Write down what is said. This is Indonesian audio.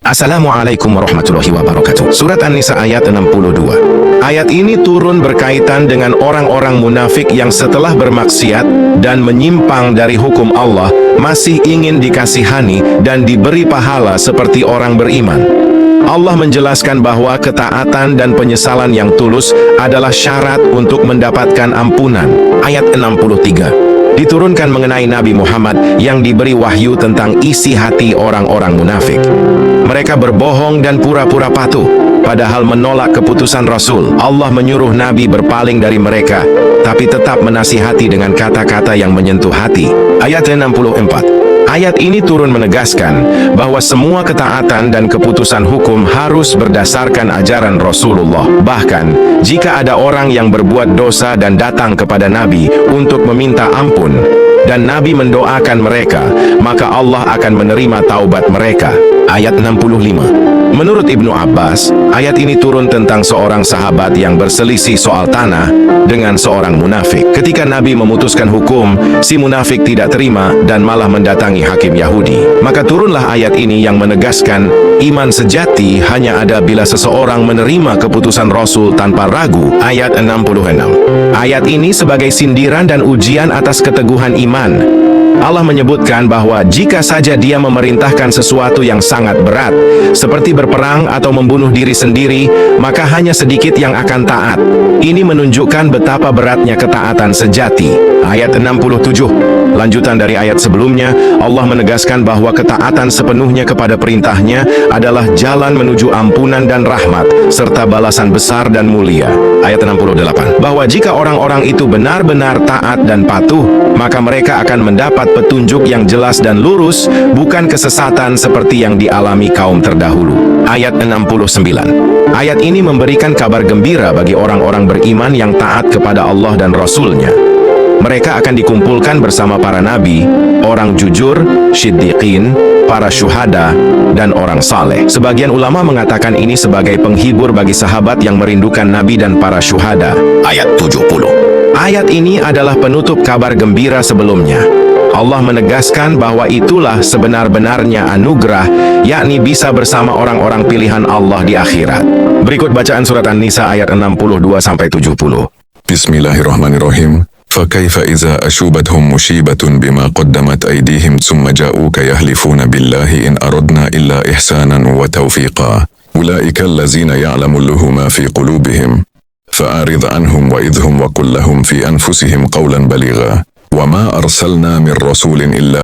Assalamualaikum warahmatullahi wabarakatuh. Surat An-Nisa ayat 62. Ayat ini turun berkaitan dengan orang-orang munafik yang setelah bermaksiat dan menyimpang dari hukum Allah masih ingin dikasihani dan diberi pahala seperti orang beriman. Allah menjelaskan bahwa ketaatan dan penyesalan yang tulus adalah syarat untuk mendapatkan ampunan. Ayat 63 diturunkan mengenai Nabi Muhammad yang diberi wahyu tentang isi hati orang-orang munafik. Mereka berbohong dan pura-pura patuh, padahal menolak keputusan Rasul. Allah menyuruh Nabi berpaling dari mereka, tapi tetap menasihati dengan kata-kata yang menyentuh hati. Ayat 64. Ayat ini turun menegaskan bahwa semua ketaatan dan keputusan hukum harus berdasarkan ajaran Rasulullah. Bahkan, jika ada orang yang berbuat dosa dan datang kepada Nabi untuk meminta ampun, dan Nabi mendoakan mereka, maka Allah akan menerima taubat mereka. Ayat 65. Menurut Ibnu Abbas, ayat ini turun tentang seorang sahabat yang berselisih soal tanah dengan seorang munafik. Ketika Nabi memutuskan hukum, si munafik tidak terima dan malah mendatangi hakim Yahudi. Maka turunlah ayat ini yang menegaskan iman sejati hanya ada bila seseorang menerima keputusan Rasul tanpa ragu. Ayat 66. Ayat ini sebagai sindiran dan ujian atas keteguhan iman. Allah menyebutkan bahwa jika saja dia memerintahkan sesuatu yang sangat berat, seperti berperang atau membunuh diri sendiri, maka hanya sedikit yang akan taat. Ini menunjukkan betapa beratnya ketaatan sejati. Ayat 67. Lanjutan dari ayat sebelumnya, Allah menegaskan bahwa ketaatan sepenuhnya kepada perintahnya adalah jalan menuju ampunan dan rahmat, serta balasan besar dan mulia. Ayat 68. Bahwa jika orang-orang itu benar-benar taat dan patuh, maka mereka akan mendapat petunjuk yang jelas dan lurus, bukan kesesatan seperti yang dialami kaum terdahulu. Ayat 69. Ayat ini memberikan kabar gembira bagi orang-orang beriman yang taat kepada Allah dan Rasul-Nya. Mereka akan dikumpulkan bersama para nabi, orang jujur, syiddiqin, para syuhada, dan orang saleh. Sebagian ulama mengatakan ini sebagai penghibur bagi sahabat yang merindukan nabi dan para syuhada. Ayat 70. Ayat ini adalah penutup kabar gembira sebelumnya. Allah menegaskan bahwa itulah sebenar-benarnya anugerah, yakni bisa bersama orang-orang pilihan Allah di akhirat. Berikut bacaan surat An-Nisa ayat 62-70. Bismillahirrahmanirrahim. فكيف إذا أشوبتهم مصيبة بما قدمت أيديهم ثم جاءوك يحلفون بالله إن أردنا إلا إحسانا وتوفيقا أولئك الذين يعلم الله ما في قلوبهم فأعرض عنهم وإذهم وقل لهم في أنفسهم قولا بليغا وما أرسلنا من رسول إلا